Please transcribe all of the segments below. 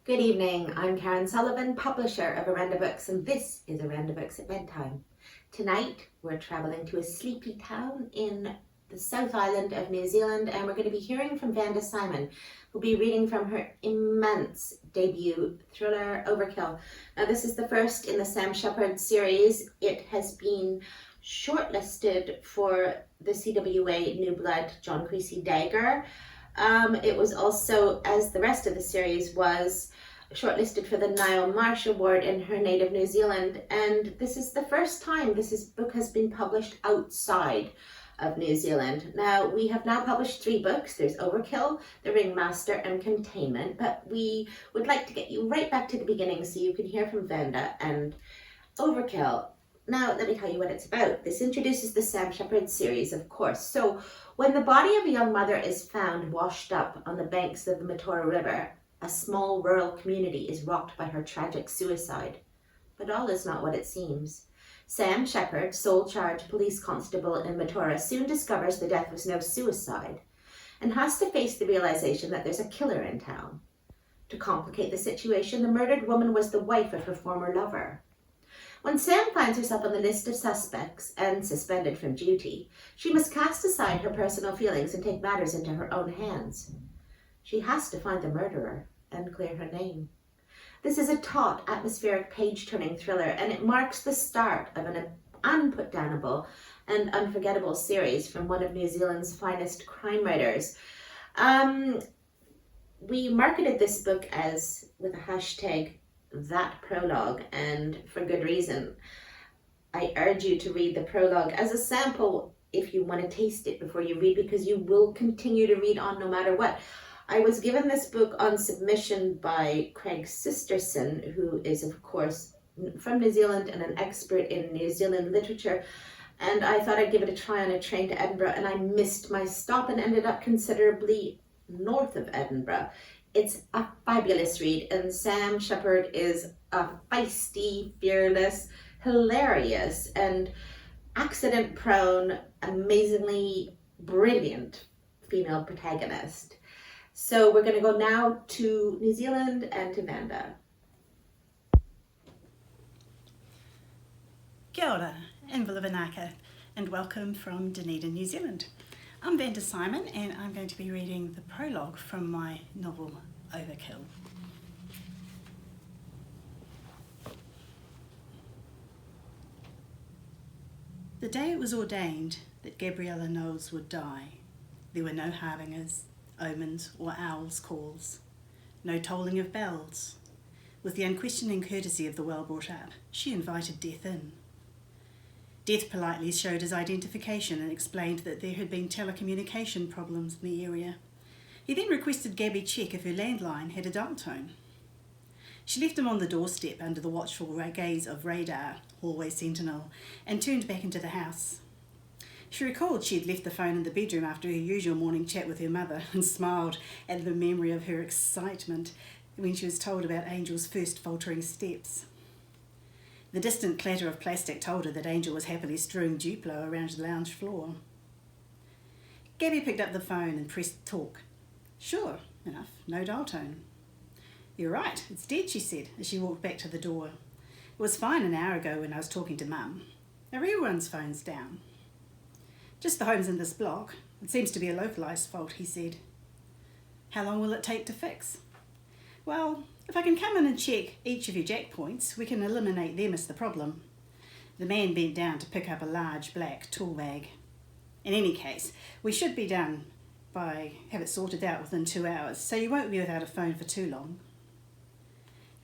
Good evening, I'm Karen Sullivan, publisher of Orenda Books, and this is Orenda Books at Bedtime. Tonight we're travelling to a sleepy town in the South Island of New Zealand, and we're going to be hearing from Vanda Simon, who'll be reading from her immense debut thriller, Overkill. Now this is the first in the Sam Shepard series. It has been shortlisted for the CWA New Blood John Creasy Dagger. It was also, as the rest of the series was, shortlisted for the Niall Marsh Award in her native New Zealand, and this is the first time this book has been published outside of New Zealand. Now, we have now published 3 books. There's Overkill, The Ringmaster, and Containment, but we would like to get you right back to the beginning so you can hear from Vanda and Overkill. Now, let me tell you what it's about. This introduces the Sam Shepard series, of course. So, when the body of a young mother is found washed up on the banks of the Mataura River, a small rural community is rocked by her tragic suicide. But all is not what it seems. Sam Shepard, sole charge police constable in Mataura, soon discovers the death was no suicide and has to face the realization that there's a killer in town. To complicate the situation, the murdered woman was the wife of her former lover. When Sam finds herself on the list of suspects and suspended from duty, she must cast aside her personal feelings and take matters into her own hands. She has to find the murderer and clear her name. This is a taut, atmospheric, page-turning thriller, and it marks the start of an unputdownable and unforgettable series from one of New Zealand's finest crime writers. We marketed this book as with a hashtag that prologue, and for good reason. I urge you to read the prologue as a sample if you want to taste it before you read, because you will continue to read on no matter what. I was given this book on submission by Craig Sisterson, who is of course from New Zealand and an expert in New Zealand literature, and I thought I'd give it a try on a train to Edinburgh, and I missed my stop and ended up considerably north of Edinburgh. It's a fabulous read, and Sam Shepard is a feisty, fearless, hilarious, and accident-prone, amazingly brilliant female protagonist. So we're going to go now to New Zealand and to Vanda. Kia ora, and Vilavanaka, and welcome from Dunedin, New Zealand. I'm Vanda Simon, and I'm going to be reading the prologue from my novel Overkill. The day it was ordained that Gabriella Knowles would die, there were no harbingers, omens, or owls' calls, no tolling of bells. With the unquestioning courtesy of the well-brought-up, she invited Death in. Death politely showed his identification and explained that there had been telecommunication problems in the area. He then requested Gabby check if her landline had a dial tone. She left him on the doorstep under the watchful gaze of Radar, hallway sentinel, and turned back into the house. She recalled she had left the phone in the bedroom after her usual morning chat with her mother and smiled at the memory of her excitement when she was told about Angel's first faltering steps. The distant clatter of plastic told her that Angel was happily strewing Duplo around the lounge floor. Gabby picked up the phone and pressed talk. Sure enough, no dial tone. You're right, it's dead, she said as she walked back to the door. It was fine an hour ago when I was talking to Mum. Everyone's phone's down. Just the homes in this block. It seems to be a localised fault, he said. How long will it take to fix? Well, if I can come in and check each of your jack points, we can eliminate them as the problem. The man bent down to pick up a large black tool bag. In any case, we should be done have it sorted out within 2 hours, so you won't be without a phone for too long.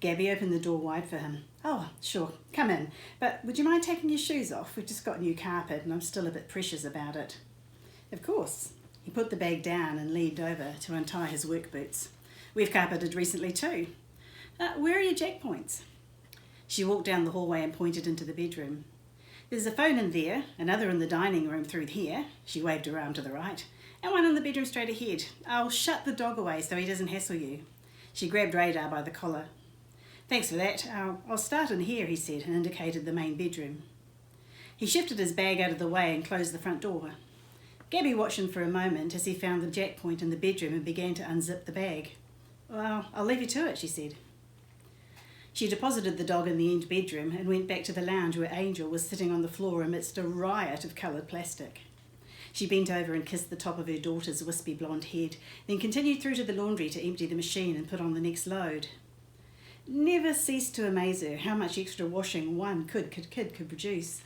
Gabby opened the door wide for him. Oh, sure, come in, but would you mind taking your shoes off? We've just got new carpet and I'm still a bit precious about it. Of course. He put the bag down and leaned over to untie his work boots. We've carpeted recently too. Where are your jack points? She walked down the hallway and pointed into the bedroom. There's a phone in there, another in the dining room through here, she waved her arm to the right, and one in the bedroom straight ahead. I'll shut the dog away so he doesn't hassle you. She grabbed Radar by the collar. Thanks for that. I'll start in here, he said, and indicated the main bedroom. He shifted his bag out of the way and closed the front door. Gabby watched him for a moment as he found the jack point in the bedroom and began to unzip the bag. Well, I'll leave you to it, she said. She deposited the dog in the end bedroom and went back to the lounge where Angel was sitting on the floor amidst a riot of coloured plastic. She bent over and kissed the top of her daughter's wispy blonde head, then continued through to the laundry to empty the machine and put on the next load. Never ceased to amaze her how much extra washing one kid could produce.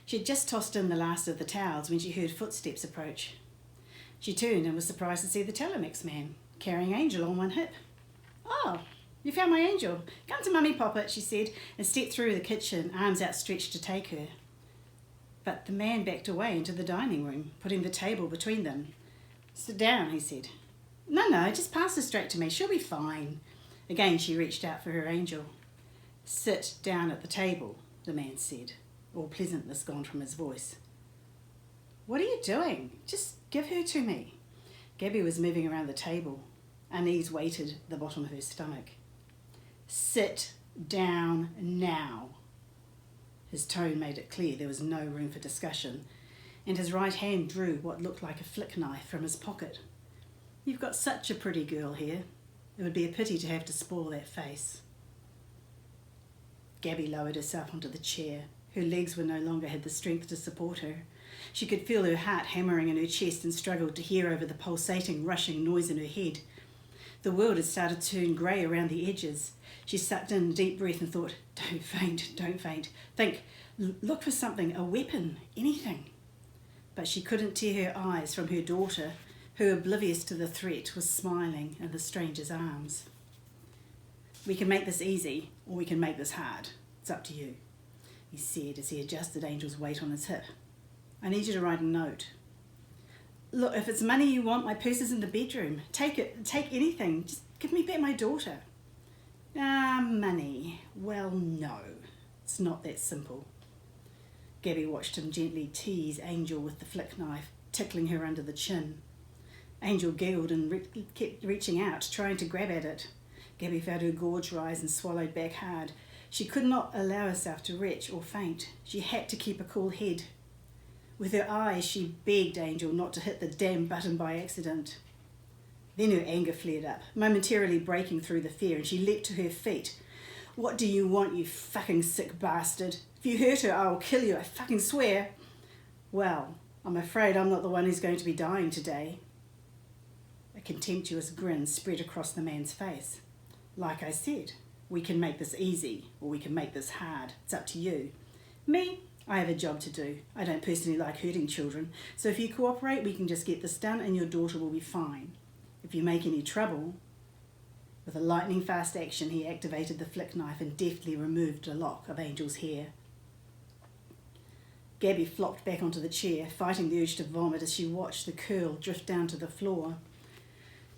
She had just tossed in the last of the towels when she heard footsteps approach. She turned and was surprised to see the Telemix man, carrying Angel on one hip. "Oh, you found my Angel. Come to Mummy Poppet," she said, and stepped through the kitchen, arms outstretched to take her. But the man backed away into the dining room, putting the table between them. "Sit down," he said. No, just pass her straight to me. She'll be fine." Again she reached out for her Angel. "Sit down at the table," the man said, all pleasantness gone from his voice. "What are you doing? Just give her to me." Gabby was moving around the table. Unease weighted the bottom of her stomach. "Sit down now." His tone made it clear there was no room for discussion, and his right hand drew what looked like a flick knife from his pocket. "You've got such a pretty girl here. It would be a pity to have to spoil that face." Gabby lowered herself onto the chair. Her legs no longer had the strength to support her. She could feel her heart hammering in her chest and struggled to hear over the pulsating, rushing noise in her head. The world had started to turn grey around the edges. She sucked in a deep breath and thought, don't faint. Think, look for something, a weapon, anything. But she couldn't tear her eyes from her daughter, who, oblivious to the threat, was smiling in the stranger's arms. "We can make this easy, or we can make this hard. It's up to you," he said as he adjusted Angel's weight on his hip. "I need you to write a note. Look, if it's money you want, my purse is in the bedroom. Take it, take anything. Just give me back my daughter." Money. Well, no. It's not that simple." Gabby watched him gently tease Angel with the flick knife, tickling her under the chin. Angel giggled and kept reaching out, trying to grab at it. Gabby felt her gorge rise and swallowed back hard. She could not allow herself to retch or faint. She had to keep a cool head. With her eyes, she begged Angel not to hit the damn button by accident. Then her anger flared up, momentarily breaking through the fear, and she leapt to her feet. "What do you want, you fucking sick bastard? If you hurt her, I will kill you, I fucking swear." "Well, I'm afraid I'm not the one who's going to be dying today." A contemptuous grin spread across the man's face. "Like I said, we can make this easy, or we can make this hard. It's up to you. Me, I have a job to do. I don't personally like hurting children, so if you cooperate, we can just get this done and your daughter will be fine. If you make any trouble..." With a lightning-fast action, he activated the flick knife and deftly removed a lock of Angel's hair. Gabby flopped back onto the chair, fighting the urge to vomit as she watched the curl drift down to the floor.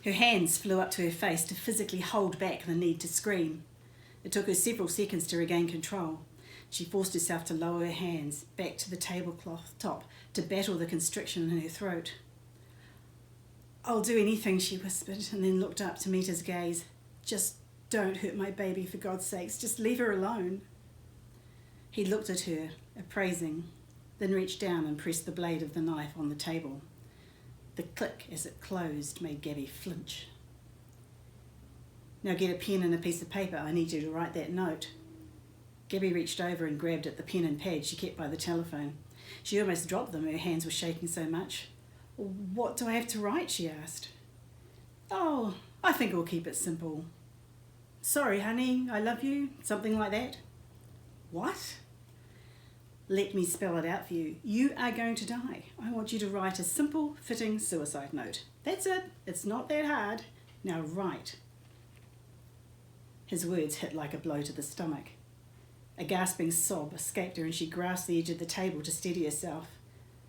Her hands flew up to her face to physically hold back the need to scream. It took her several seconds to regain control. She forced herself to lower her hands back to the tablecloth top to battle the constriction in her throat. "I'll do anything," she whispered, and then looked up to meet his gaze. "Just don't hurt my baby, for God's sakes. Just leave her alone." He looked at her, appraising, then reached down and pressed the blade of the knife on the table. The click as it closed made Gabby flinch. "Now get a pen and a piece of paper. I need you to write that note." Gabby reached over and grabbed at the pen and pad she kept by the telephone. She almost dropped them, her hands were shaking so much. "What do I have to write?" she asked. "Oh, I think we'll keep it simple. Sorry, honey, I love you," something like that. "What?" "Let me spell it out for you. You are going to die. I want you to write a simple, fitting suicide note. That's it. It's not that hard. Now write." His words hit like a blow to the stomach. A gasping sob escaped her and she grasped the edge of the table to steady herself.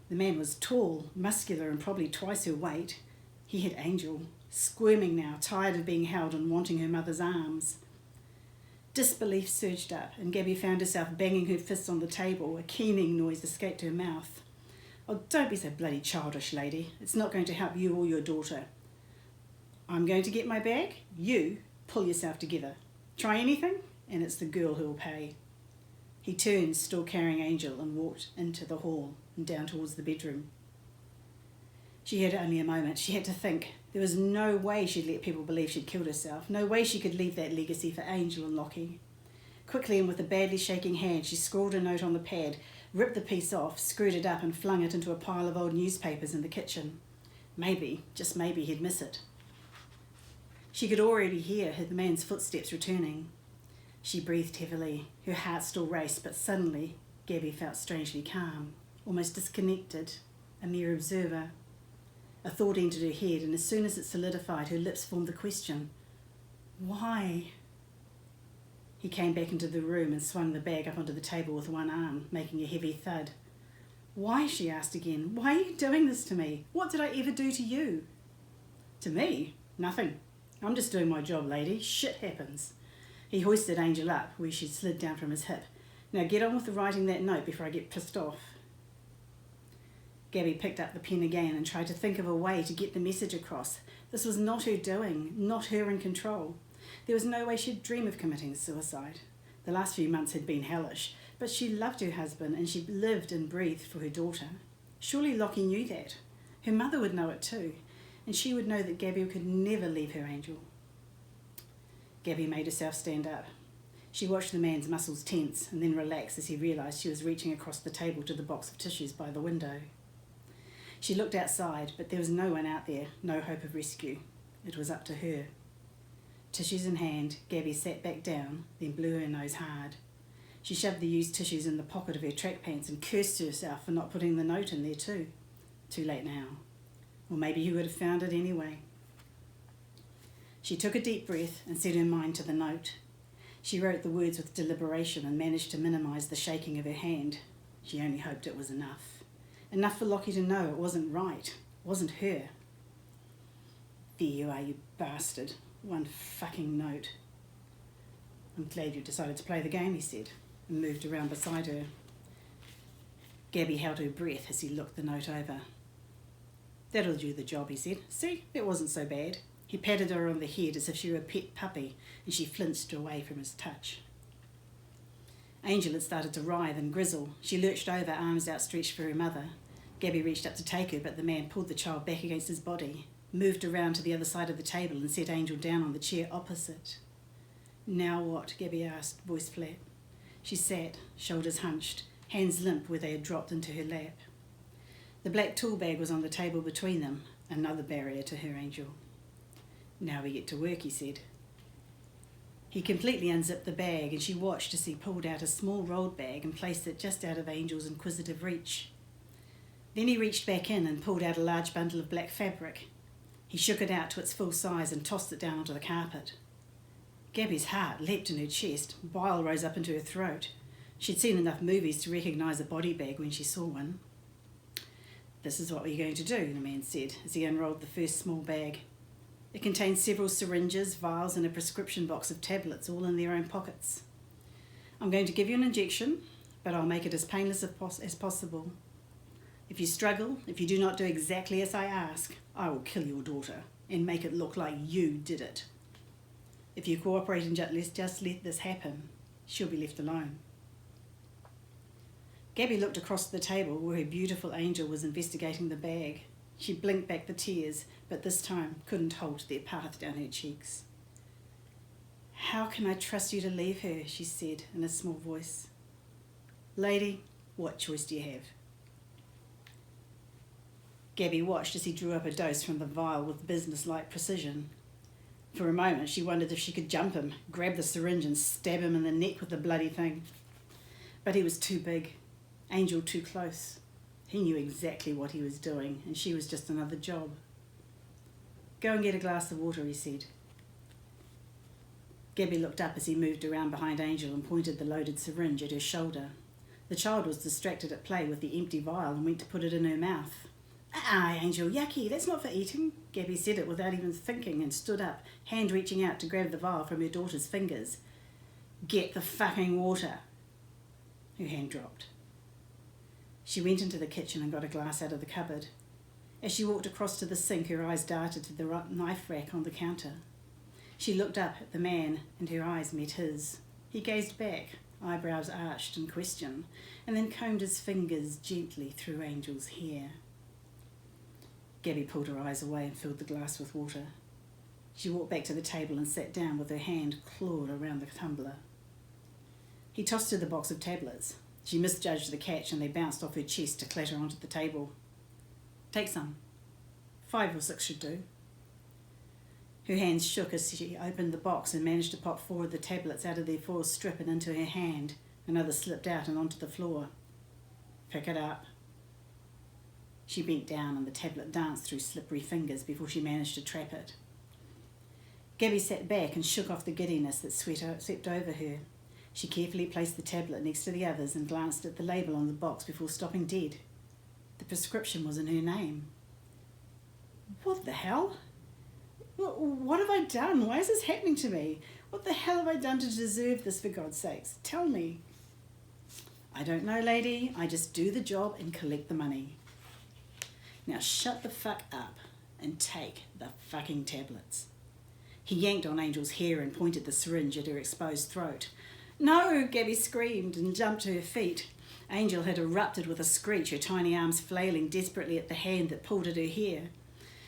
The man was tall, muscular, and probably twice her weight. He had Angel, squirming now, tired of being held and wanting her mother's arms. Disbelief surged up, and Gabby found herself banging her fists on the table. A keening noise escaped her mouth. "Oh, don't be so bloody childish, lady. It's not going to help you or your daughter. I'm going to get my bag. You pull yourself together. Try anything, and it's the girl who'll pay." He turned, still carrying Angel, and walked into the hall and down towards the bedroom. She had only a moment. She had to think. There was no way she'd let people believe she'd killed herself. No way she could leave that legacy for Angel and Lockie. Quickly and with a badly shaking hand, she scrawled a note on the pad, ripped the piece off, screwed it up and flung it into a pile of old newspapers in the kitchen. Maybe, just maybe, he'd miss it. She could already hear the man's footsteps returning. She breathed heavily. Her heart still raced, but suddenly Gabby felt strangely calm, almost disconnected, a mere observer. A thought entered her head, and as soon as it solidified, her lips formed the question, why? He came back into the room and swung the bag up onto the table with one arm, making a heavy thud. Why? She asked again. Why are you doing this to me? What did I ever do to you? To me? Nothing. I'm just doing my job, lady. Shit happens. He hoisted Angel up, where she'd slid down from his hip. Now get on with writing that note before I get pissed off. Gabby picked up the pen again and tried to think of a way to get the message across. This was not her doing, not her in control. There was no way she'd dream of committing suicide. The last few months had been hellish, but she loved her husband and she lived and breathed for her daughter. Surely Lockie knew that. Her mother would know it too, and she would know that Gabby could never leave her Angel. Gabby made herself stand up. She watched the man's muscles tense and then relax as he realised she was reaching across the table to the box of tissues by the window. She looked outside, but there was no one out there, no hope of rescue. It was up to her. Tissues in hand, Gabby sat back down, then blew her nose hard. She shoved the used tissues in the pocket of her track pants and cursed herself for not putting the note in there too. Too late now. Or maybe he would have found it anyway. She took a deep breath and set her mind to the note. She wrote the words with deliberation and managed to minimise the shaking of her hand. She only hoped it was enough. Enough for Lockie to know it wasn't right, wasn't her. There you are, you bastard. One fucking note. I'm glad you decided to play the game, he said, and moved around beside her. Gabby held her breath as he looked the note over. That'll do the job, he said. See, it wasn't so bad. He patted her on the head as if she were a pet puppy, and she flinched away from his touch. Angel had started to writhe and grizzle. She lurched over, arms outstretched for her mother. Gabby reached up to take her, but the man pulled the child back against his body, moved around to the other side of the table and set Angel down on the chair opposite. Now what? Gabby asked, voice flat. She sat, shoulders hunched, hands limp where they had dropped into her lap. The black tool bag was on the table between them, another barrier to her Angel. Now we get to work, he said. He completely unzipped the bag and she watched as he pulled out a small rolled bag and placed it just out of Angel's inquisitive reach. Then he reached back in and pulled out a large bundle of black fabric. He shook it out to its full size and tossed it down onto the carpet. Gabby's heart leapt in her chest. Bile rose up into her throat. She'd seen enough movies to recognise a body bag when she saw one. This is what we're going to do, the man said as he unrolled the first small bag. It contained several syringes, vials and a prescription box of tablets, all in their own pockets. I'm going to give you an injection, but I'll make it as painless as possible. If you struggle, if you do not do exactly as I ask, I will kill your daughter and make it look like you did it. If you cooperate and just let this happen, she'll be left alone. Gabby looked across the table where her beautiful Angel was investigating the bag. She blinked back the tears, but this time couldn't halt their path down her cheeks. How can I trust you to leave her? She said in a small voice. Lady, what choice do you have? Gabby watched as he drew up a dose from the vial with business-like precision. For a moment she wondered if she could jump him, grab the syringe and stab him in the neck with the bloody thing. But he was too big, Angel too close. He knew exactly what he was doing, and she was just another job. Go and get a glass of water, he said. Gabby looked up as he moved around behind Angel and pointed the loaded syringe at her shoulder. The child was distracted at play with the empty vial and went to put it in her mouth. Ah, Angel, yucky, that's not for eating. Gabby said it without even thinking and stood up, hand reaching out to grab the vial from her daughter's fingers. Get the fucking water. Her hand dropped. She went into the kitchen and got a glass out of the cupboard. As she walked across to the sink, her eyes darted to the knife rack on the counter. She looked up at the man and her eyes met his. He gazed back, eyebrows arched in question, and then combed his fingers gently through Angel's hair. Gabby pulled her eyes away and filled the glass with water. She walked back to the table and sat down with her hand clawed around the tumbler. He tossed her the box of tablets. She misjudged the catch and they bounced off her chest to clatter onto the table. Take some. 5 or 6 should do. Her hands shook as she opened the box and managed to pop 4 of the tablets out of their foil strip and into her hand. Another slipped out and onto the floor. Pick it up. She bent down and the tablet danced through slippery fingers before she managed to trap it. Gabby sat back and shook off the giddiness that swept over her. She carefully placed the tablet next to the others and glanced at the label on the box before stopping dead. The prescription was in her name. What the hell? What have I done? Why is this happening to me? What the hell have I done to deserve this, for God's sakes? Tell me. I don't know, lady. I just do the job and collect the money. Now shut the fuck up and take the fucking tablets. He yanked on Angel's hair and pointed the syringe at her exposed throat. No, Gabby screamed and jumped to her feet. Angel had erupted with a screech, her tiny arms flailing desperately at the hand that pulled at her hair.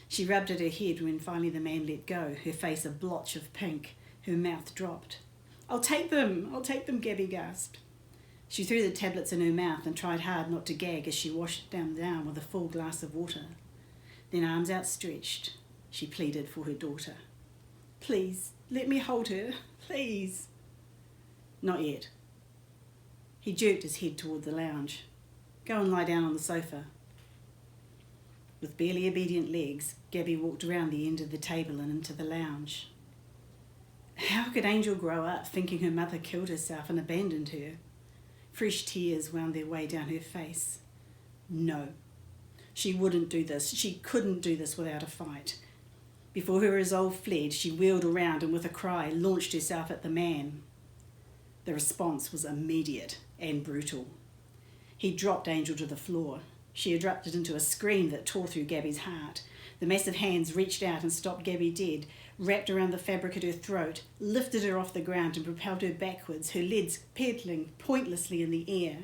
She rubbed at her head when finally the man let go, her face a blotch of pink, her mouth dropped. I'll take them, Gabby gasped. She threw the tablets in her mouth and tried hard not to gag as she washed them down with a full glass of water. Then, arms outstretched, she pleaded for her daughter. Please, let me hold her, please. Not yet. He jerked his head toward the lounge. Go and lie down on the sofa. With barely obedient legs, Gabby walked around the end of the table and into the lounge. How could Angel grow up thinking her mother killed herself and abandoned her? Fresh tears wound their way down her face. No, she wouldn't do this. She couldn't do this without a fight. Before her resolve fled, she wheeled around and with a cry launched herself at the man. The response was immediate and brutal. He dropped Angel to the floor. She erupted into a scream that tore through Gabby's heart. The massive hands reached out and stopped Gabby dead, wrapped around the fabric at her throat, lifted her off the ground and propelled her backwards, her legs pedaling pointlessly in the air.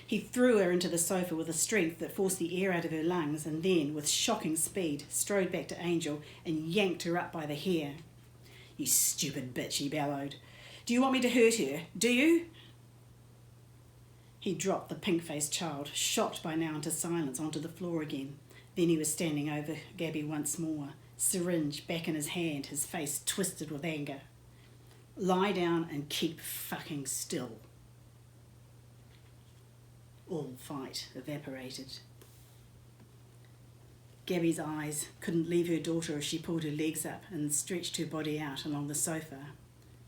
He threw her into the sofa with a strength that forced the air out of her lungs and then, with shocking speed, strode back to Angel and yanked her up by the hair. You stupid bitch, he bellowed. Do you want me to hurt her? Do you? He dropped the pink-faced child, shocked by now into silence, onto the floor again. Then he was standing over Gabby once more, syringe back in his hand, his face twisted with anger. Lie down and keep fucking still. All fight evaporated. Gabby's eyes couldn't leave her daughter as she pulled her legs up and stretched her body out along the sofa.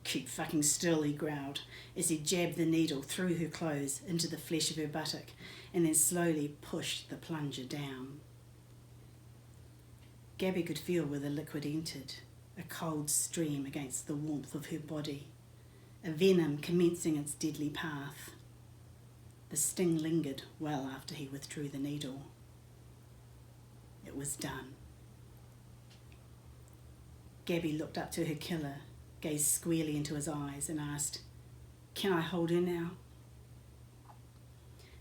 Keep fucking still, he growled, as he jabbed the needle through her clothes into the flesh of her buttock and then slowly pushed the plunger down. Gabby could feel where the liquid entered, a cold stream against the warmth of her body, a venom commencing its deadly path. The sting lingered well after he withdrew the needle. It was done. Gabby looked up to her killer, gazed squarely into his eyes and asked, Can I hold her now?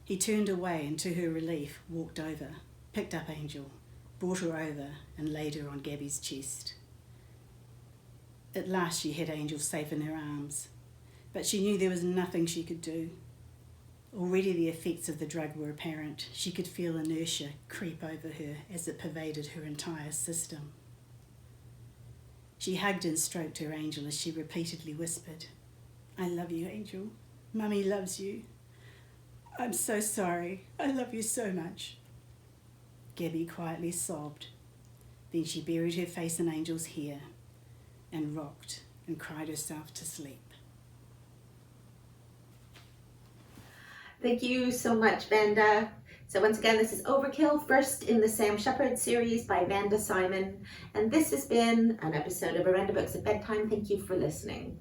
He turned away and to her relief walked over, picked up Angel, brought her over and laid her on Gabby's chest. At last she had Angel safe in her arms, but she knew there was nothing she could do. Already the effects of the drug were apparent. She could feel inertia creep over her as it pervaded her entire system. She hugged and stroked her Angel as she repeatedly whispered, I love you, Angel. Mummy loves you. I'm so sorry. I love you so much. Gabby quietly sobbed. Then she buried her face in Angel's hair and rocked and cried herself to sleep. Thank you so much, Vanda. So once again, this is Overkill, first in the Sam Shepard series by Vanda Simon. And this has been an episode of Orenda Books at Bedtime. Thank you for listening.